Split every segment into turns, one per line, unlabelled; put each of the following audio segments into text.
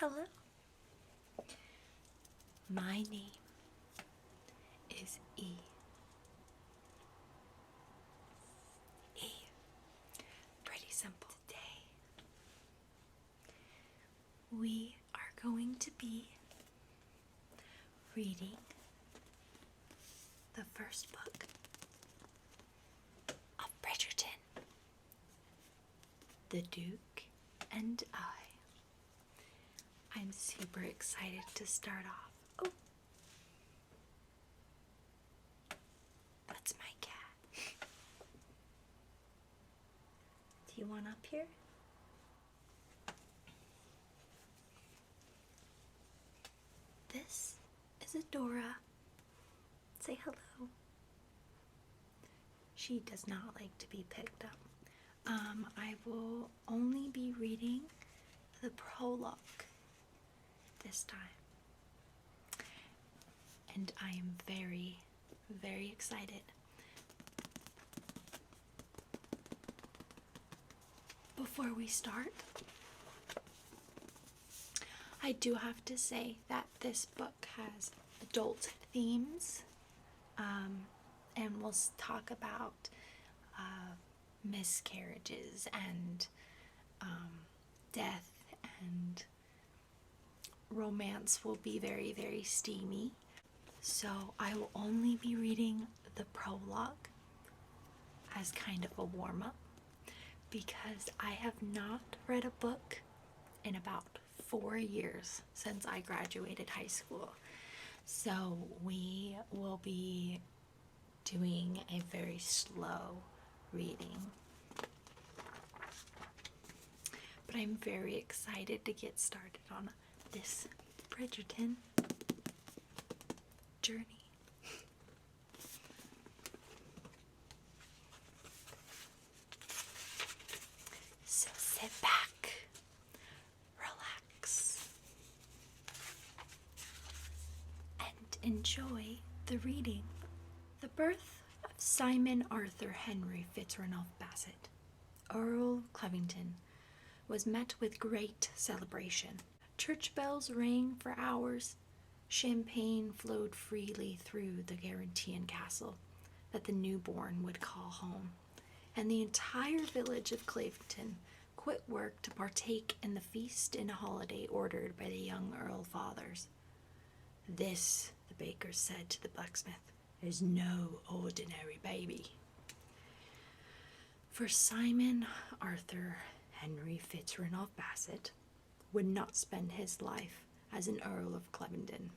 Hello. My name is E. E. Pretty simple. Today, we are going to be reading the first book of Bridgerton, The Duke and I. I'm super excited to start off. Oh, that's my cat. Do you want up here? This is Adora. Say hello. She does not like to be picked up. I will only be reading the prologue this time. And I am very, very excited. Before we start, I do have to say that this book has adult themes, and we'll talk about miscarriages and death, and romance will be very, very steamy. So I will only be reading the prologue as kind of a warm-up because I have not read a book in about 4 years since I graduated high school. So we will be doing a very slow reading. But I'm very excited to get started on this Bridgerton journey. So sit back, relax, and enjoy the reading. The birth of Simon Arthur Henry Fitzranulph Bassett, Earl of Cleveton, was met with great celebration. Church bells rang for hours. Champagne flowed freely through the Garantian castle that the newborn would call home, and the entire village of Cleveton quit work to partake in the feast and holiday ordered by the young Earl fathers. This, the baker said to the blacksmith, is no ordinary baby. For Simon Arthur Henry Fitzranulph Bassett would not spend his life as an Earl of Cleveton.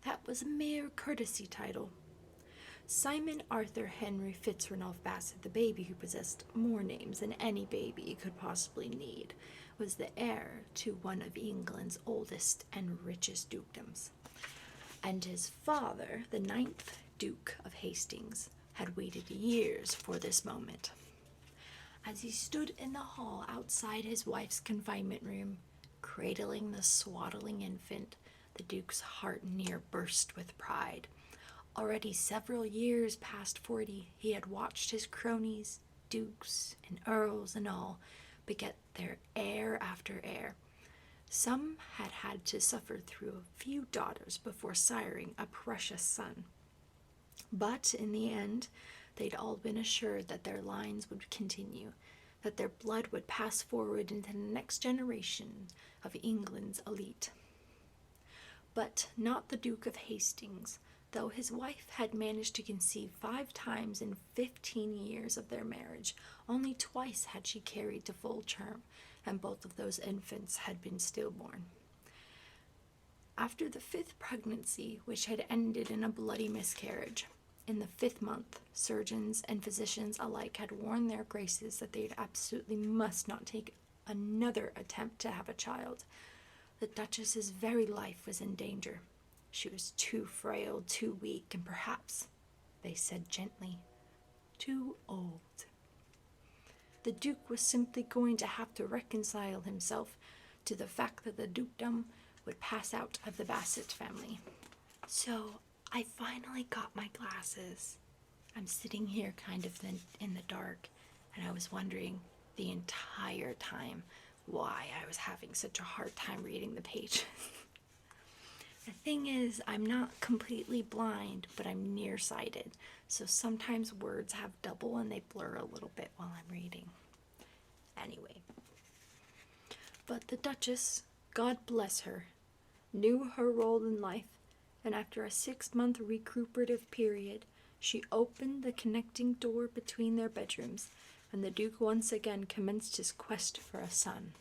That was a mere courtesy title. Simon Arthur Henry Fitzranulph Bassett, the baby who possessed more names than any baby could possibly need, was the heir to one of England's oldest and richest dukedoms. And his father, the 9th Duke of Hastings, had waited years for this moment. As he stood in the hall outside his wife's confinement room, cradling the swaddling infant, the Duke's heart near burst with pride. Already several years past 40, he had watched his cronies, dukes and earls and all, beget their heir after heir. Some had had to suffer through a few daughters before siring a precious son. But in the end, they'd all been assured that their lines would continue, that their blood would pass forward into the next generation of England's elite. But not the Duke of Hastings, though his wife had managed to conceive 5 times in 15 years of their marriage. Only twice had she carried to full term, and both of those infants had been stillborn. After the 5th pregnancy, which had ended in a bloody miscarriage, in the 5th month, surgeons and physicians alike had warned their graces that they absolutely must not take another attempt to have a child. The Duchess's very life was in danger. She was too frail, too weak, and perhaps, they said gently, too old. The Duke was simply going to have to reconcile himself to the fact that the dukedom would pass out of the Bassett family. So I finally got my glasses. I'm sitting here kind of in the dark, and I was wondering the entire time why I was having such a hard time reading the page. The thing is, I'm not completely blind, but I'm nearsighted, so sometimes words have double and they blur a little bit while I'm reading. Anyway, but the Duchess, God bless her, knew her role in life, and after a 6-month recuperative period, she opened the connecting door between their bedrooms, and the Duke once again commenced his quest for a son.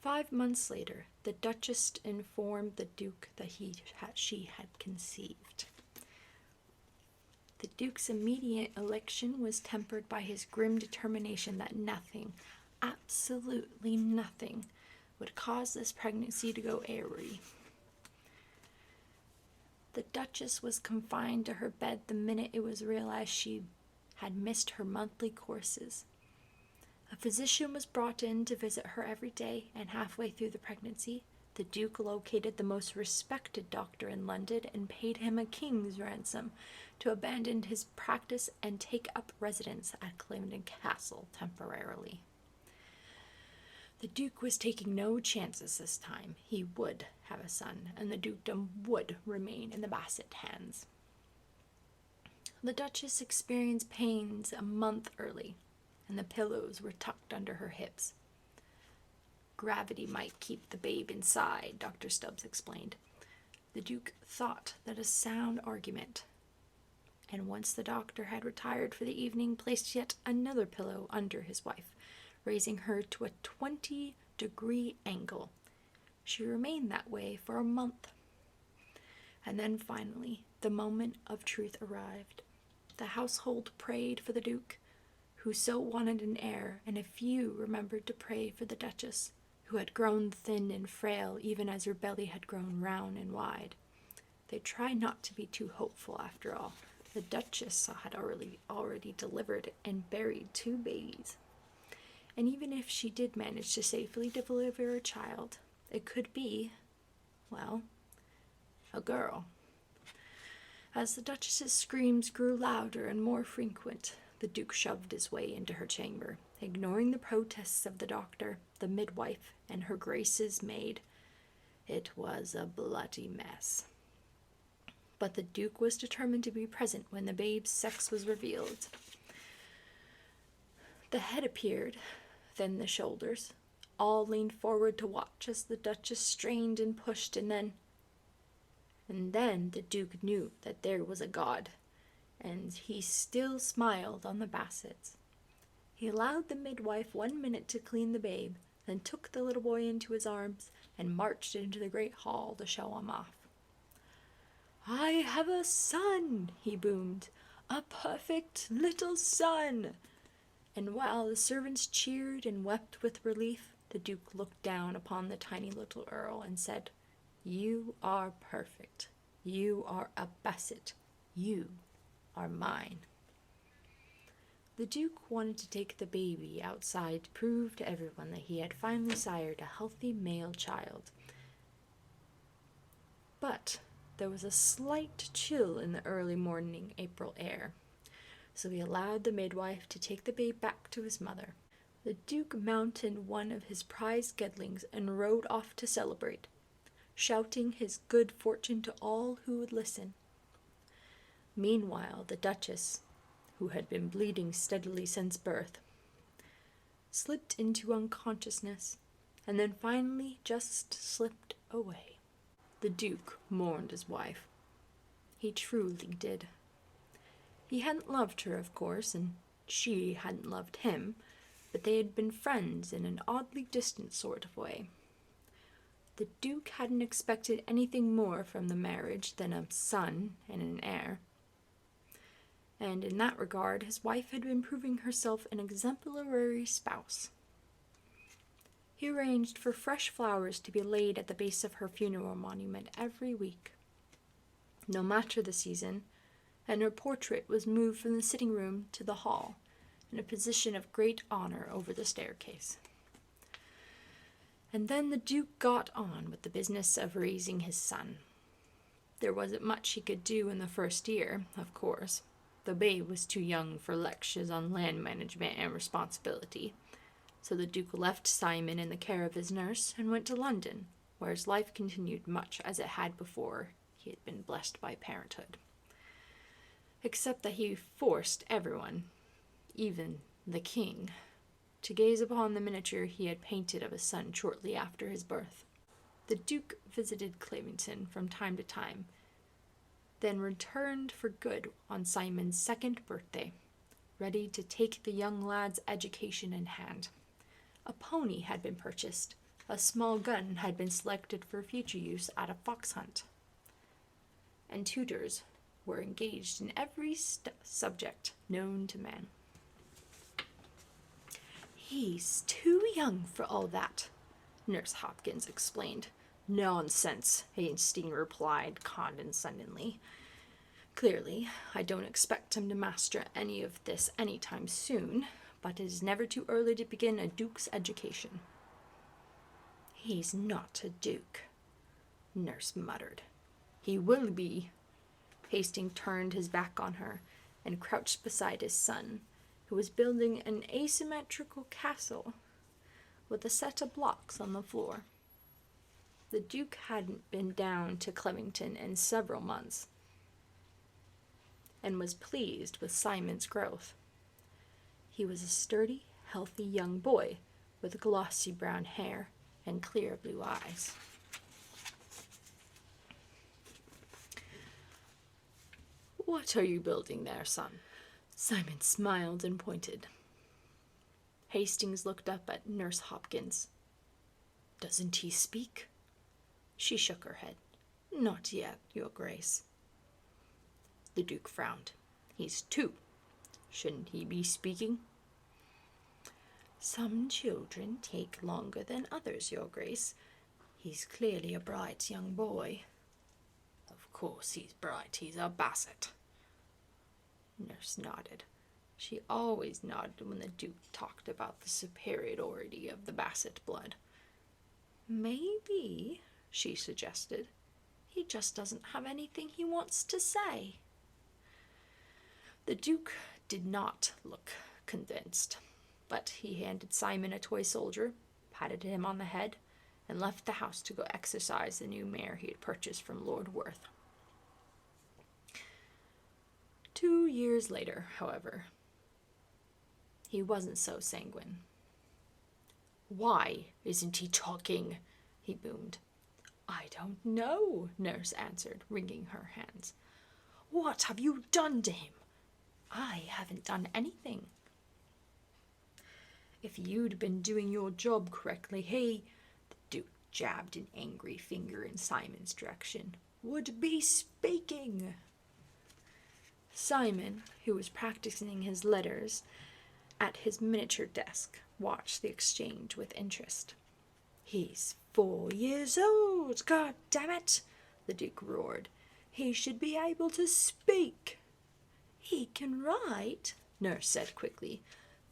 5 months later, the Duchess informed the Duke that she had conceived. The Duke's immediate election was tempered by his grim determination that nothing, absolutely nothing, would cause this pregnancy to go awry. The Duchess was confined to her bed the minute it was realized she had missed her monthly courses. A physician was brought in to visit her every day, and halfway through the pregnancy, the Duke located the most respected doctor in London and paid him a king's ransom to abandon his practice and take up residence at Clarendon Castle temporarily. The Duke was taking no chances this time. He would have a son, and the dukedom would remain in the Bassett hands. The Duchess experienced pains a month early, and the pillows were tucked under her hips. Gravity might keep the babe inside, Dr. Stubbs explained. The Duke thought that a sound argument, and once the doctor had retired for the evening, placed yet another pillow under his wife, raising her to a 20-degree angle. She remained that way for a month. And then finally, the moment of truth arrived. The household prayed for the Duke, who so wanted an heir, and a few remembered to pray for the Duchess, who had grown thin and frail even as her belly had grown round and wide. They tried not to be too hopeful after all. The Duchess had already delivered and buried 2 babies. And even if she did manage to safely deliver a child, it could be, well, a girl. As the Duchess's screams grew louder and more frequent, the Duke shoved his way into her chamber, ignoring the protests of the doctor, the midwife, and her Grace's maid. It was a bloody mess. But the Duke was determined to be present when the babe's sex was revealed. The head appeared, then the shoulders. All leaned forward to watch as the Duchess strained and pushed, and then the Duke knew that there was a God, and he still smiled on the Bassets. He allowed the midwife 1 minute to clean the babe, then took the little boy into his arms and marched into the great hall to show him off. "I have a son," he boomed, "a perfect little son." And while the servants cheered and wept with relief, the Duke looked down upon the tiny little Earl and said, "You are perfect. You are a Bassett. You are mine." The Duke wanted to take the baby outside to prove to everyone that he had finally sired a healthy male child. But there was a slight chill in the early morning April air, so he allowed the midwife to take the babe back to his mother. The Duke mounted one of his prize geldlings and rode off to celebrate, shouting his good fortune to all who would listen. Meanwhile, the Duchess, who had been bleeding steadily since birth, slipped into unconsciousness, and then finally just slipped away. The Duke mourned his wife. He truly did. He hadn't loved her, of course, and she hadn't loved him, but they had been friends in an oddly distant sort of way. The Duke hadn't expected anything more from the marriage than a son and an heir. And in that regard, his wife had been proving herself an exemplary spouse. He arranged for fresh flowers to be laid at the base of her funeral monument every week, no matter the season, and her portrait was moved from the sitting room to the hall, in a position of great honor over the staircase. And then the Duke got on with the business of raising his son. There wasn't much he could do in the first year, of course. The babe was too young for lectures on land management and responsibility. So the Duke left Simon in the care of his nurse and went to London, where his life continued much as it had before he had been blessed by parenthood. Except that he forced everyone, even the king, to gaze upon the miniature he had painted of his son shortly after his birth. The Duke visited Clavington from time to time, then returned for good on Simon's 2nd birthday, ready to take the young lad's education in hand. A pony had been purchased, a small gun had been selected for future use at a fox hunt, and tutors were engaged in every subject known to man. "He's too young for all that," Nurse Hopkins explained. "Nonsense," Hastings replied condescendingly. "Clearly, I don't expect him to master any of this any time soon, but it is never too early to begin a duke's education." "He's not a duke," Nurse muttered. "He will be." Hastings turned his back on her and crouched beside his son, who was building an asymmetrical castle with a set of blocks on the floor. The Duke hadn't been down to Clavington in several months, and was pleased with Simon's growth. He was a sturdy, healthy young boy with glossy brown hair and clear blue eyes. "What are you building there, son?" Simon smiled and pointed. Hastings looked up at Nurse Hopkins. "Doesn't he speak?" She shook her head. "Not yet, Your Grace." The Duke frowned. "He's 2. Shouldn't he be speaking?" "Some children take longer than others, Your Grace. He's clearly a bright young boy." "Of course he's bright. He's a Basset." Nurse nodded. She always nodded when the Duke talked about the superiority of the Basset blood. "Maybe," she suggested, "he just doesn't have anything he wants to say." The Duke did not look convinced, but he handed Simon a toy soldier, patted him on the head, and left the house to go exercise the new mare he had purchased from Lord Worth. 2 years later, however, he wasn't so sanguine. "Why isn't he talking?" he boomed. "I don't know," Nurse answered, wringing her hands. "What have you done to him?" "I haven't done anything." "If you'd been doing your job correctly, he," the Duke jabbed an angry finger in Simon's direction, "would be speaking." Simon, who was practicing his letters at his miniature desk, watched the exchange with interest. "He's 4 years old, God damn it!" the Duke roared. "He should be able to speak." "He can write," Nurse said quickly.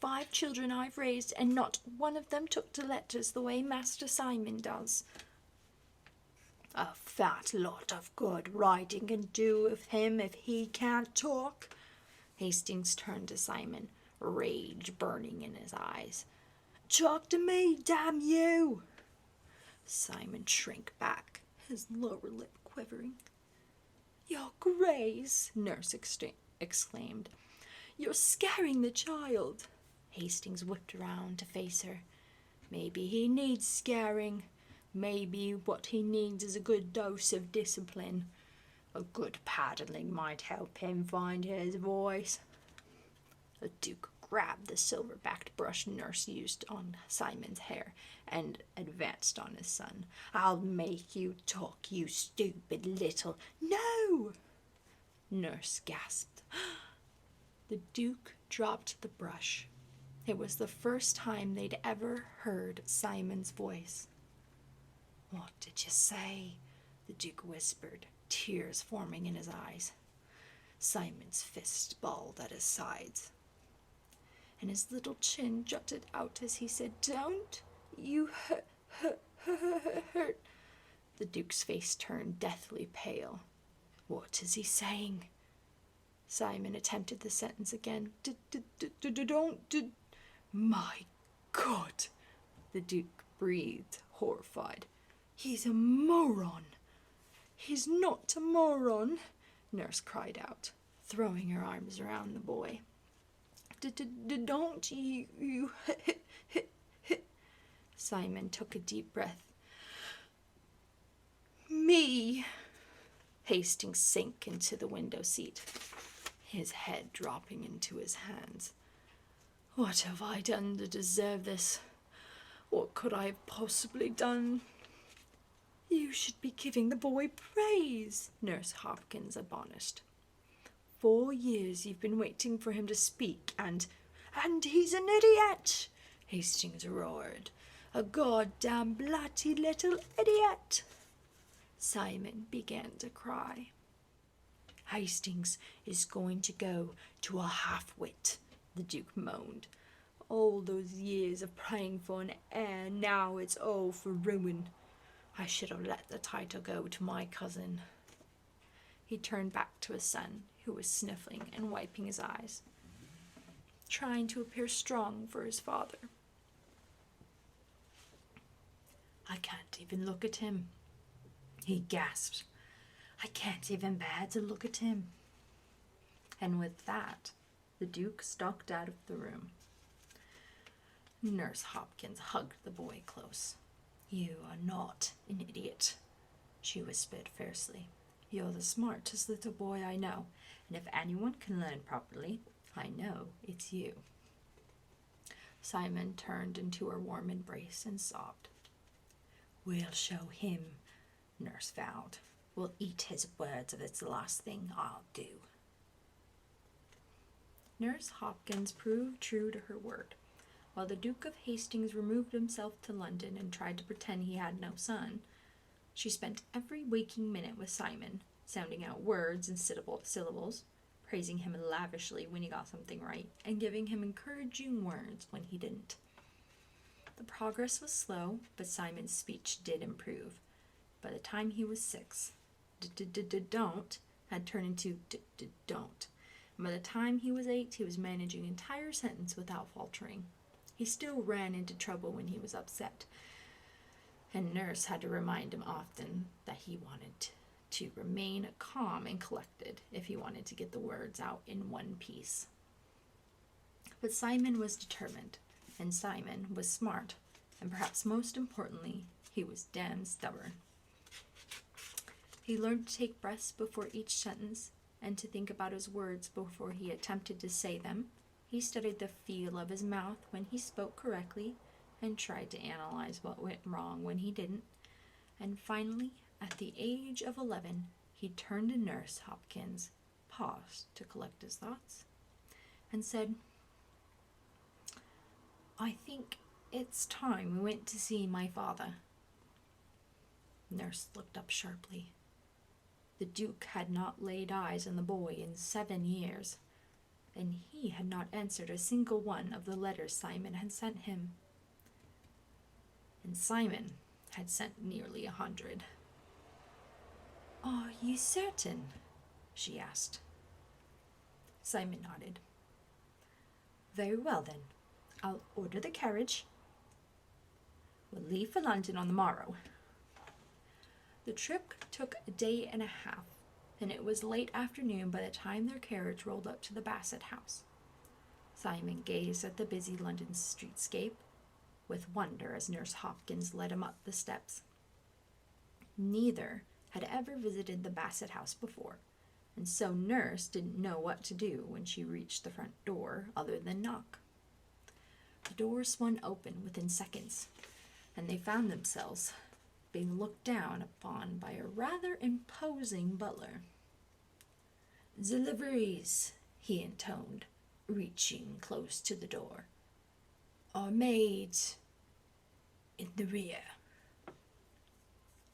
5 children I've raised, and not one of them took to letters the way Master Simon does." "A fat lot of good writing can do with him if he can't talk." Hastings turned to Simon, rage burning in his eyes. "Talk to me, damn you!" Simon shrank back, his lower lip quivering. "Your Grace," Nurse exclaimed, "you're scaring the child." Hastings whipped around to face her. "Maybe he needs scaring. Maybe what he needs is a good dose of discipline. A good paddling might help him find his voice." The Duke grabbed the silver-backed brush Nurse used on Simon's hair and advanced on his son. "I'll make you talk, you stupid little—" "No!" Nurse gasped. The Duke dropped the brush. It was the first time they'd ever heard Simon's voice. "What did you say?" the Duke whispered, tears forming in his eyes. Simon's fists balled at his sides, and his little chin jutted out as he said, "Don't you hurt." The Duke's face turned deathly pale. "What is he saying?" Simon attempted the sentence again. "Don't. My God, the Duke breathed, horrified. He's a moron. He's not a moron, Nurse cried out, throwing her arms around the boy. Don't you... Simon took a deep breath. Me. Hastings sank into the window seat, his head dropping into his hands. What have I done to deserve this? What could I have possibly done? You should be giving the boy praise, Nurse Hopkins admonished. 4 years you've been waiting for him to speak, and he's an idiot, Hastings roared. A goddamn blatty little idiot. Simon began to cry. Hastings is going to go to a half-wit, the Duke moaned. All those years of praying for an heir, now it's all for ruin. I should have let the title go to my cousin. He turned back to his son, who was sniffling and wiping his eyes, trying to appear strong for his father. I can't even look at him, he gasped. I can't even bear to look at him. And with that, the Duke stalked out of the room. Nurse Hopkins hugged the boy close. You are not an idiot, she whispered fiercely. You're the smartest little boy I know, and if anyone can learn properly, I know it's you. Simon turned into her warm embrace and sobbed. We'll show him, Nurse vowed. We'll eat his words if it's the last thing I'll do. Nurse Hopkins proved true to her word. While the Duke of Hastings removed himself to London and tried to pretend he had no son, she spent every waking minute with Simon, sounding out words and syllables, praising him lavishly when he got something right, and giving him encouraging words when he didn't. The progress was slow, but Simon's speech did improve. By the time he was 6, don't had turned into don't. And by the time he was 8, he was managing an entire sentence without faltering. He still ran into trouble when he was upset, and Nurse had to remind him often that he wanted to remain calm and collected if he wanted to get the words out in one piece. But Simon was determined, and Simon was smart, and perhaps most importantly, he was damn stubborn. He learned to take breaths before each sentence and to think about his words before he attempted to say them. He studied the feel of his mouth when he spoke correctly and tried to analyze what went wrong when he didn't. And finally, at the age of 11, he turned to Nurse Hopkins, paused to collect his thoughts, and said, I think it's time we went to see my father. Nurse looked up sharply. The Duke had not laid eyes on the boy in 7 years, and he had not answered a single one of the letters Simon had sent him. And Simon had sent nearly 100. Are you certain? She asked. Simon nodded. Very well then, I'll order the carriage. We'll leave for London on the morrow. The trip took a day and a half, and it was late afternoon by the time their carriage rolled up to the Bassett house. Simon gazed at the busy London streetscape with wonder as Nurse Hopkins led him up the steps. Neither had ever visited the Bassett house before, and so Nurse didn't know what to do when she reached the front door other than knock. The door swung open within seconds, and they found themselves being looked down upon by a rather imposing butler. Deliveries, he intoned, reaching close to the door, are made in the rear.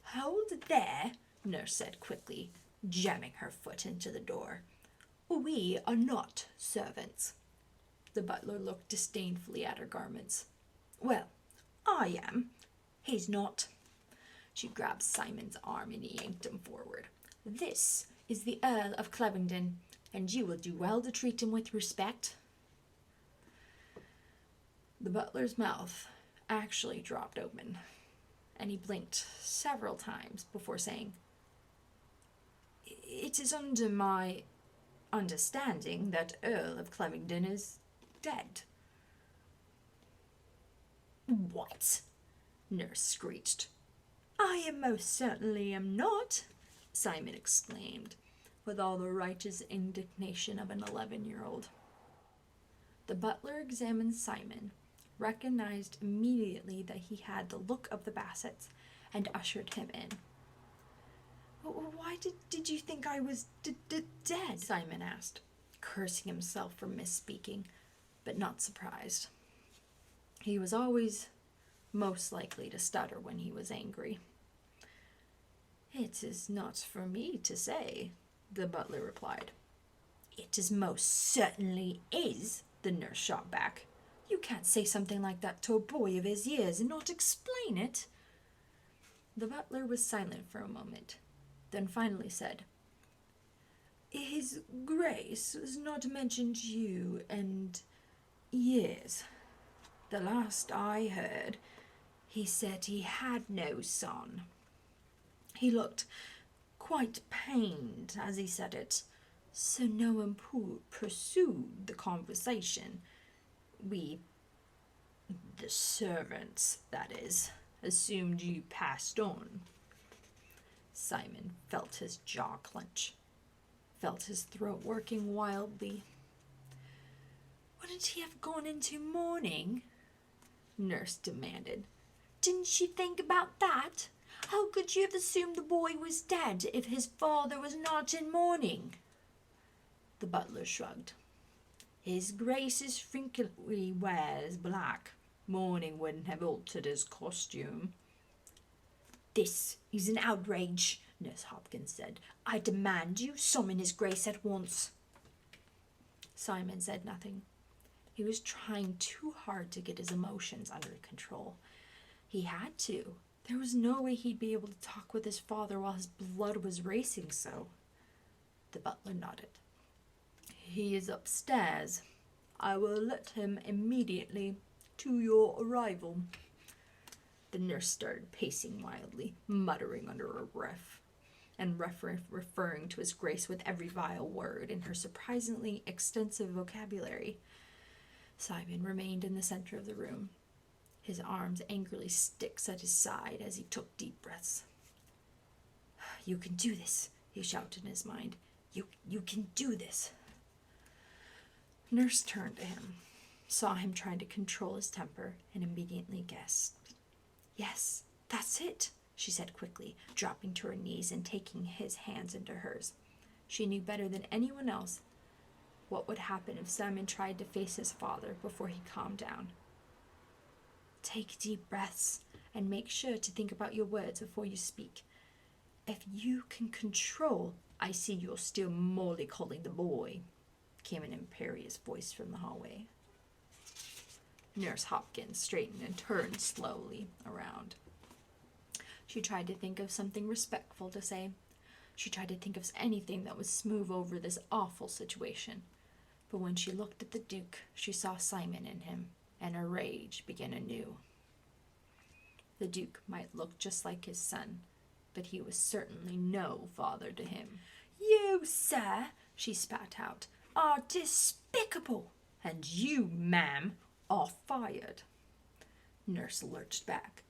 Hold there, Nurse said quickly, jamming her foot into the door. We are not servants. The butler looked disdainfully at her garments. Well, I am. He's not. She grabbed Simon's arm and yanked him forward. This is the Earl of Clevington, and you will do well to treat him with respect. The butler's mouth actually dropped open, and he blinked several times before saying, "It is under my understanding that Earl of Clemington is dead." "What?" Nurse screeched. "I most certainly am not," Simon exclaimed, with all the righteous indignation of an 11-year-old. The butler examined Simon, recognized immediately that he had the look of the Bassets, and ushered him in. "Why did you think I was dead?" Simon asked, cursing himself for misspeaking, but not surprised. He was always most likely to stutter when he was angry. "It is not for me to say," the butler replied. "It is most certainly is," the nurse shot back. "You can't say something like that to a boy of his years and not explain it." The butler was silent for a moment, then finally said, "His Grace has not mentioned you and years. The last I heard, he said he had no son. He looked quite pained as he said it, so no one pursued the conversation. We, the servants, that is, assumed you passed on." Simon felt his jaw clench, felt his throat working wildly. "Wouldn't he have gone into mourning?" Nurse demanded. "Didn't you think about that? How could you have assumed the boy was dead if his father was not in mourning?" The butler shrugged. "His Grace's frequently wears black. Mourning wouldn't have altered his costume." "This is an outrage," Nurse Hopkins said. "I demand you summon his Grace at once." Simon said nothing. He was trying too hard to get his emotions under control. He had to. There was no way he'd be able to talk with his father while his blood was racing so. The butler nodded. "He is upstairs. I will let him immediately to your arrival." The nurse started pacing wildly, muttering under her breath, and referring to his Grace with every vile word in her surprisingly extensive vocabulary. Simon remained in the center of the room, his arms angrily sticks at his side as he took deep breaths. "You can do this," he shouted in his mind. You can do this." Nurse turned to him, saw him trying to control his temper, and immediately gasped. "Yes, that's it," she said quickly, dropping to her knees and taking his hands into hers. She knew better than anyone else what would happen if Simon tried to face his father before he calmed down. "Take deep breaths and make sure to think about your words before you speak. If you can control—" "I see you're still mollycoddling the boy," came an imperious voice from the hallway. Nurse Hopkins straightened and turned slowly around. She tried to think of something respectful to say. She tried to think of anything that would smooth over this awful situation. But when she looked at the Duke, she saw Simon in him, and her rage began anew. The Duke might look just like his son, but he was certainly no father to him. "You, sir," she spat out, "are despicable, and you, ma'am, are fired." Nurse lurched back.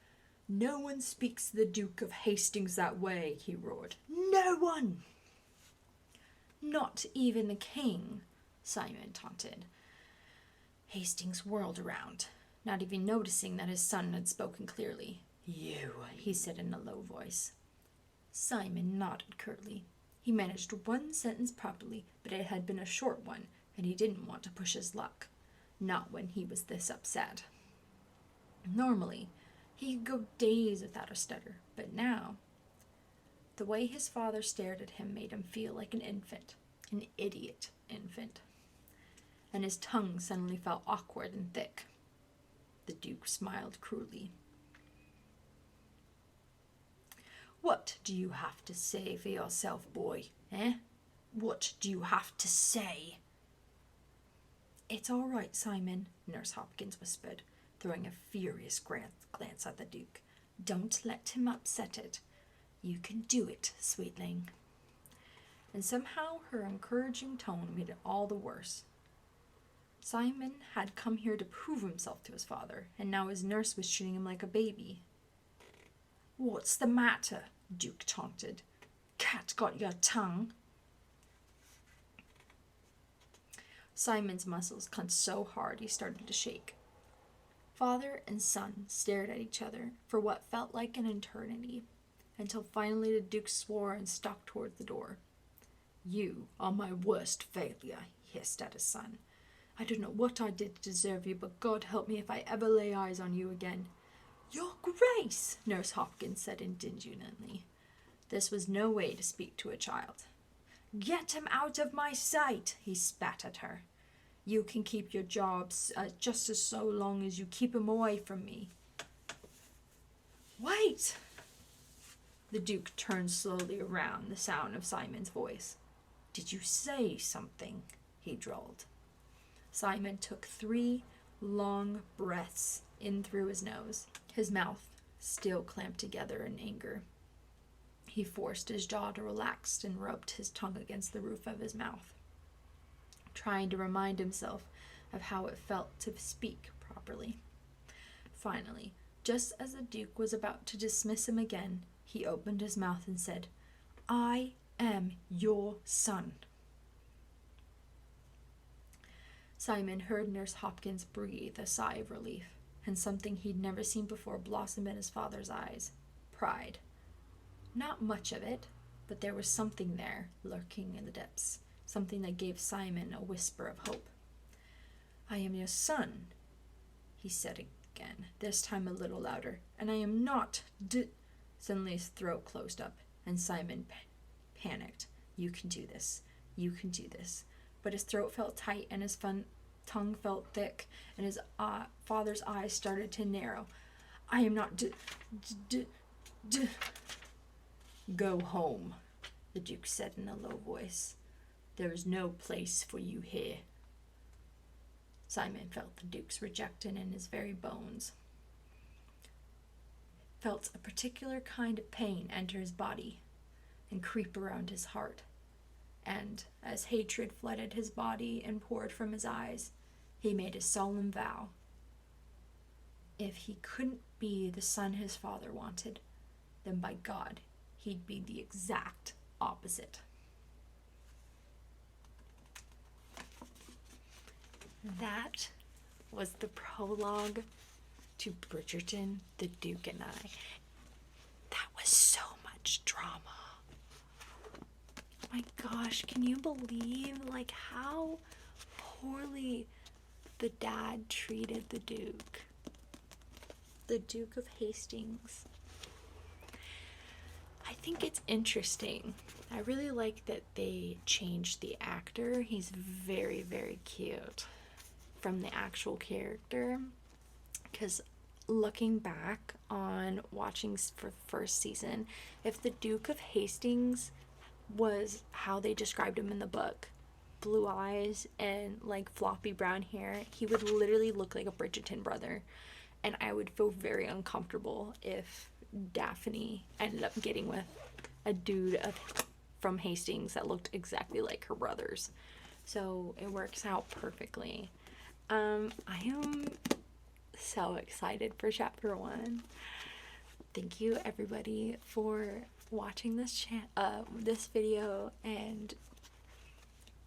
"No one speaks to the Duke of Hastings that way," he roared. "No one!" "Not even the king," Simon taunted. Hastings whirled around, not even noticing that his son had spoken clearly. "You," he said in a low voice. Simon nodded curtly. He managed one sentence properly, but it had been a short one, and he didn't want to push his luck. Not when he was this upset. Normally, he could go days without a stutter, but now, the way his father stared at him made him feel like an infant, an idiot infant, and his tongue suddenly felt awkward and thick. The Duke smiled cruelly. "What do you have to say for yourself, boy, eh? What do you have to say?" "It's all right, Simon," Nurse Hopkins whispered. throwing a furious glance at the Duke. "Don't let him upset it. You can do it, sweetling." And somehow her encouraging tone made it all the worse. Simon had come here to prove himself to his father, and now his nurse was treating him like a baby. "What's the matter?" Duke taunted. "Cat got your tongue?" Simon's muscles clenched so hard he started to shake. Father and son stared at each other for what felt like an eternity, until finally the Duke swore and stalked toward the door. "You are my worst failure," he hissed at his son. "I don't know what I did to deserve you, but God help me if I ever lay eyes on you again." "Your Grace," Nurse Hopkins said indignantly. This was no way to speak to a child. "Get him out of my sight," he spat at her. "You can keep your jobs just as so long as you keep him away from me." "Wait!" The Duke turned slowly around, the sound of Simon's voice. "Did you say something?" he drawled. Simon took 3 long breaths in through his nose, his mouth still clamped together in anger. He forced his jaw to relax and rubbed his tongue against the roof of his mouth, trying to remind himself of how it felt to speak properly. Finally, just as the Duke was about to dismiss him again, he opened his mouth and said, "I am your son." Simon heard Nurse Hopkins breathe a sigh of relief, and something he'd never seen before blossomed in his father's eyes. Pride. Not much of it, but there was something there, lurking in the depths, something that gave Simon a whisper of hope. "I am your son," he said again, this time a little louder, "and I am not Suddenly his throat closed up, and Simon panicked. "You can do this. You can do this." But his throat felt tight, and his tongue felt thick, and his father's eyes started to narrow. "I am not Go home," the Duke said in a low voice. "There is no place for you here." Simon felt the Duke's rejection in his very bones. Felt a particular kind of pain enter his body and creep around his heart. And as hatred flooded his body and poured from his eyes, he made a solemn vow. If he couldn't be the son his father wanted, then by God, he'd be the exact opposite. That was the prologue to Bridgerton, the Duke and I. That was so much drama. My gosh, can you believe how poorly the dad treated the Duke? The Duke of Hastings. I think it's interesting. I really like that they changed the actor. He's very, very cute from the actual character. Because looking back on watching for the first season, if the Duke of Hastings was how they described him in the book, blue eyes and floppy brown hair, he would literally look like a Bridgerton brother. And I would feel very uncomfortable if Daphne ended up getting with a dude from Hastings that looked exactly like her brothers. So it works out perfectly. I am so excited for chapter 1. Thank you everybody for watching this video and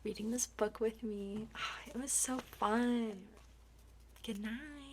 reading this book with me. It was so fun. Good night.